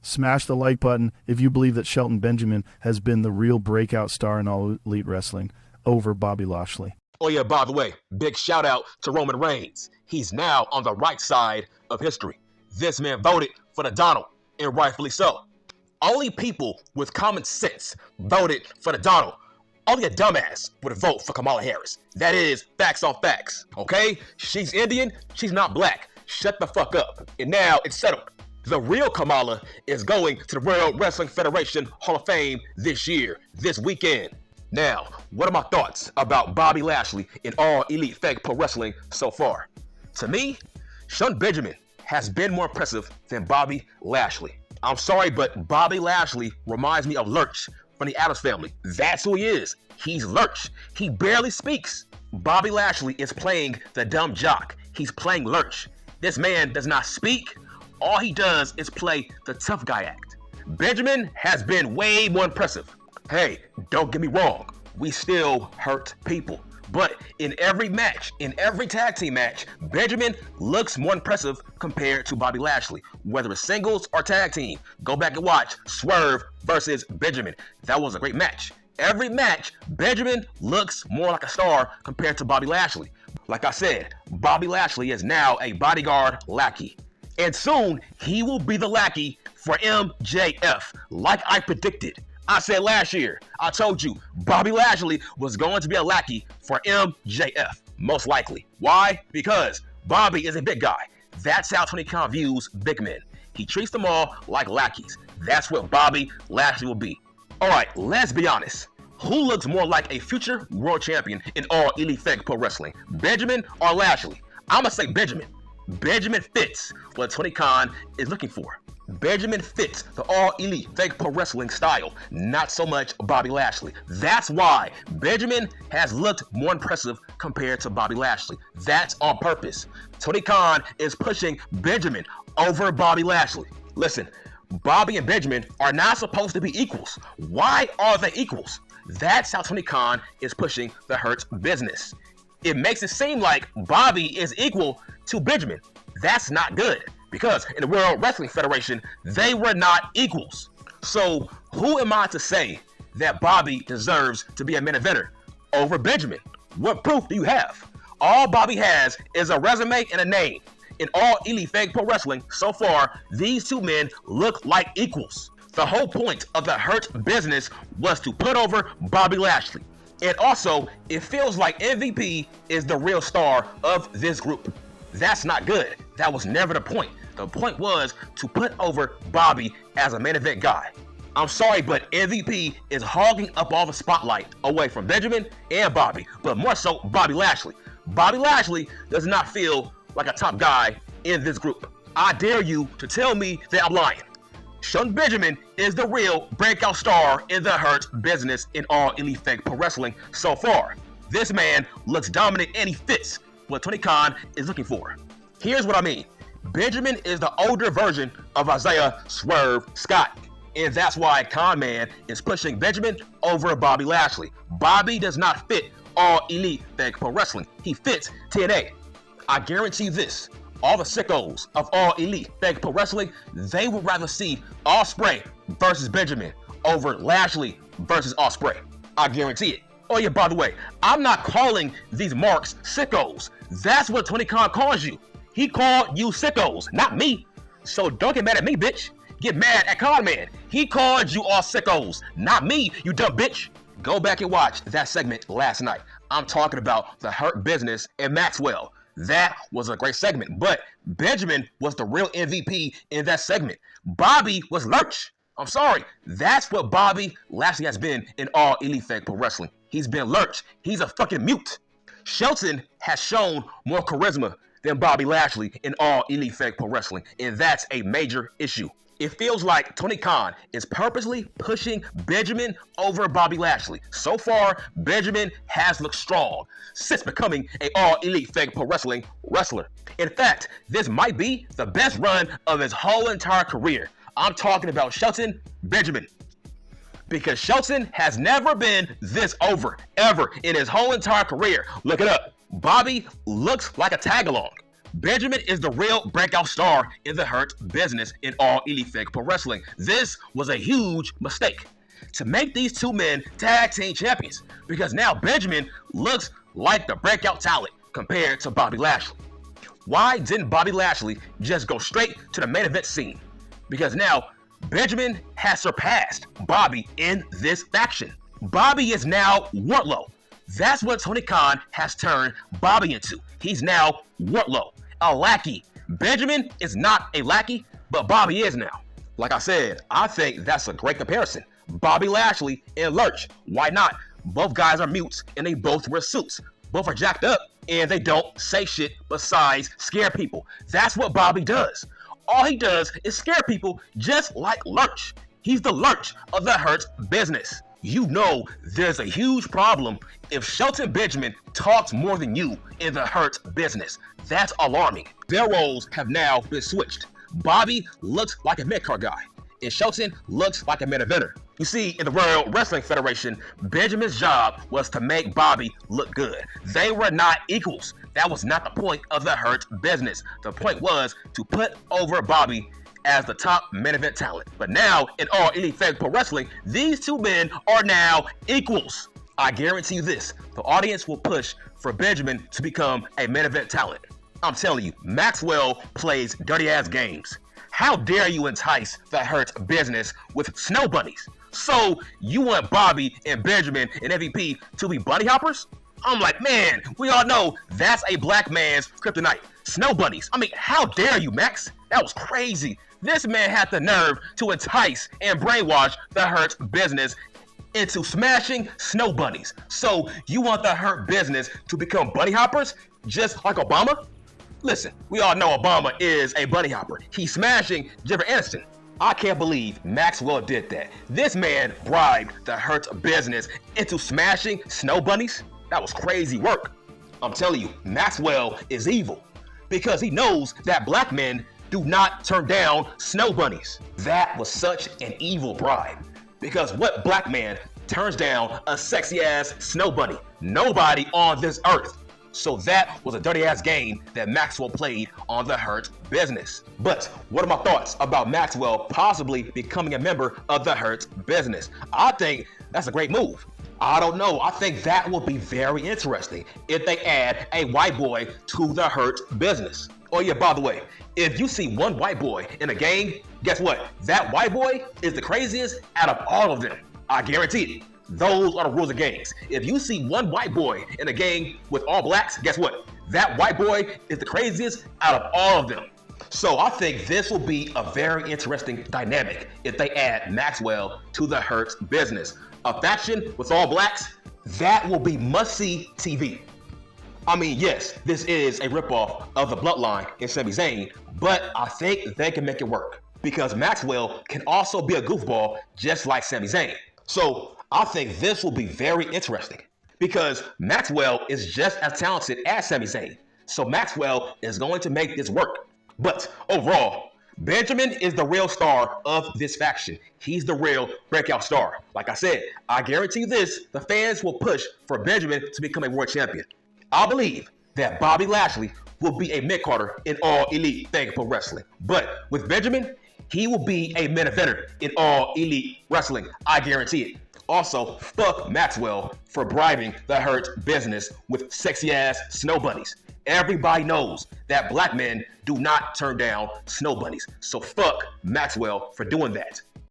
Smash the like button if you believe that Shelton Benjamin has been the real breakout star in All Elite Wrestling over Bobby Lashley. Oh yeah, by the way, big shout out to Roman Reigns. He's now on the right side of history. This man voted for the Donald, and rightfully so. Only people with common sense voted for the Donald. Only a dumbass would vote for Kamala Harris. That is facts on facts, okay? She's Indian, she's not black. Shut the fuck up. And now it's settled. The real Kamala is going to the World Wrestling Federation Hall of Fame this year, this weekend. Now, what are my thoughts about Bobby Lashley in All Elite Fake Pro Wrestling so far? To me, Shelton Benjamin has been more impressive than Bobby Lashley. I'm sorry, but Bobby Lashley reminds me of Lurch from the Addams family. That's who he is. He's Lurch. He barely speaks. Bobby Lashley is playing the dumb jock. He's playing Lurch. This man does not speak. All he does is play the tough guy act. Benjamin has been way more impressive. Hey, don't get me wrong. We still hurt people. But in every match, in every tag team match, Benjamin looks more impressive compared to Bobby Lashley. Whether it's singles or tag team, go back and watch Swerve versus Benjamin. That was a great match. Every match, Benjamin looks more like a star compared to Bobby Lashley. Like I said, Bobby Lashley is now a bodyguard lackey. And soon, he will be the lackey for MJF, like I predicted. I said last year, I told you, Bobby Lashley was going to be a lackey for MJF, most likely. Why? Because Bobby is a big guy. That's how Tony Khan views big men. He treats them all like lackeys. That's what Bobby Lashley will be. All right, let's be honest. Who looks more like a future world champion in All Elite Fake Pro Wrestling, Benjamin or Lashley? I'm going to say Benjamin. Benjamin fits what Tony Khan is looking for. Benjamin fits the All Elite Fake Pro Wrestling style, not so much Bobby Lashley. That's why Benjamin has looked more impressive compared to Bobby Lashley. That's on purpose. Tony Khan is pushing Benjamin over Bobby Lashley. Listen, Bobby and Benjamin are not supposed to be equals. Why are they equals? That's how Tony Khan is pushing the Hurt business. It makes it seem like Bobby is equal to Benjamin. That's not good, because in the World Wrestling Federation, they were not equals. So who am I to say that Bobby deserves to be a main eventer over Benjamin? What proof do you have? All Bobby has is a resume and a name. In All Elite Fake Pro Wrestling, so far, these two men look like equals. The whole point of the Hurt business was to put over Bobby Lashley. And also, it feels like MVP is the real star of this group. That's not good. That was never the point. The point was to put over Bobby as a main event guy. I'm sorry, but MVP is hogging up all the spotlight away from Benjamin and Bobby, but more so Bobby Lashley. Bobby Lashley does not feel like a top guy in this group. I dare you to tell me that I'm lying. Shelton Benjamin is the real breakout star in the Hurt business in All Elite Fake Pro Wrestling so far. This man looks dominant and he fits what Tony Khan is looking for. Here's what I mean. Benjamin is the older version of Isaiah Swerve Scott. And that's why Con Man is pushing Benjamin over Bobby Lashley. Bobby does not fit All Elite Fake Pro Wrestling. He fits TNA. I guarantee this. All the sickos of All Elite Fake Pro Wrestling, they would rather see Ospreay versus Benjamin over Lashley versus Ospreay. I guarantee it. Oh yeah, by the way, I'm not calling these marks sickos. That's what Tony Khan calls you. He called you sickos, not me. So don't get mad at me, bitch. Get mad at Con Man. He called you all sickos, not me, you dumb bitch. Go back and watch that segment last night. I'm talking about the Hurt Business and Maxwell. That was a great segment, but Benjamin was the real MVP in that segment. Bobby was Lurch. I'm sorry. That's what Bobby Lashley has been in All Elite Fake Pro Wrestling. He's been Lurch. He's a fucking mute. Shelton has shown more charisma than Bobby Lashley in All Elite Fake Pro Wrestling, and that's a major issue. It feels like Tony Khan is purposely pushing Benjamin over Bobby Lashley. So far, Benjamin has looked strong since becoming an All Elite Fake Pro Wrestling wrestler. In fact, this might be the best run of his whole entire career. I'm talking about Shelton Benjamin. Because Shelton has never been this over, ever, in his whole entire career. Look it up. Bobby looks like a tag-along. Benjamin is the real breakout star in the Hurt Business in All Elite Fake Pro Wrestling. This was a huge mistake to make these two men tag team champions, because now Benjamin looks like the breakout talent compared to Bobby Lashley. Why didn't Bobby Lashley just go straight to the main event scene? Because now Benjamin has surpassed Bobby in this faction. Bobby is now Wardlow. That's what Tony Khan has turned Bobby into. He's now Wardlow, a lackey. Benjamin is not a lackey, but Bobby is now. Like I said, I think that's a great comparison. Bobby Lashley and Lurch. Why not? Both guys are mutes and they both wear suits. Both are jacked up and they don't say shit besides scare people. That's what Bobby does. All he does is scare people, just like Lurch. He's the Lurch of the Hurt Business. You know there's a huge problem if Shelton Benjamin talks more than you in the Hurt Business. That's alarming. Their roles have now been switched. Bobby looks like a mid-card guy, and Shelton looks like a main eventer. You see, in the World Wrestling Federation, Benjamin's job was to make Bobby look good. They were not equals. That was not the point of the Hurt Business. The point was to put over Bobby as the top main event talent. But now, in All Elite Fake Pro Wrestling, these two men are now equals. I guarantee you this, the audience will push for Benjamin to become a main event talent. I'm telling you, Maxwell plays dirty-ass games. How dare you entice the Hurt Business with snow bunnies? So you want Bobby and Benjamin and MVP to be bunny hoppers? I'm like, man, we all know that's a black man's kryptonite. Snow bunnies. I mean, how dare you, Max? That was crazy. This man had the nerve to entice and brainwash the Hurt Business into smashing snow bunnies. So you want the Hurt Business to become bunny hoppers just like Obama? Listen, we all know Obama is a bunny hopper. He's smashing Jennifer Aniston. I can't believe Maxwell did that. This man bribed the Hurt Business into smashing snow bunnies. That was crazy work. I'm telling you, Maxwell is evil because he knows that black men do not turn down snow bunnies. That was such an evil bribe, because what black man turns down a sexy ass snow bunny? Nobody on this earth. So that was a dirty ass game that Maxwell played on the Hurt Business. But what are my thoughts about Maxwell possibly becoming a member of the Hurt Business? I think that's a great move. I don't know. I think that will be very interesting if they add a white boy to the Hurt Business. Oh yeah, by the way, if you see one white boy in a gang, guess what? That white boy is the craziest out of all of them. I guarantee it. Those are the rules of gangs. If you see one white boy in a gang with all blacks, guess what? That white boy is the craziest out of all of them. So I think this will be a very interesting dynamic if they add Maxwell to the Hurt Business. A faction with all blacks, that will be must-see TV. I mean, yes, this is a ripoff of the Bloodline in Sami Zayn, but I think they can make it work because Maxwell can also be a goofball just like Sami Zayn. So I think this will be very interesting because Maxwell is just as talented as Sami Zayn. So Maxwell is going to make this work. But overall, Benjamin is the real star of this faction. He's the real breakout star. Like I said, I guarantee you this, the fans will push for Benjamin to become a world champion. I believe that Bobby Lashley will be a mid-carder in All Elite Fake Pro Wrestling. But with Benjamin, he will be a main eventer in All Elite Wrestling. I guarantee it. Also, fuck Maxwell for bribing the Hurt Business with sexy-ass snow bunnies. Everybody knows that black men do not turn down snow bunnies. So fuck Maxwell for doing that.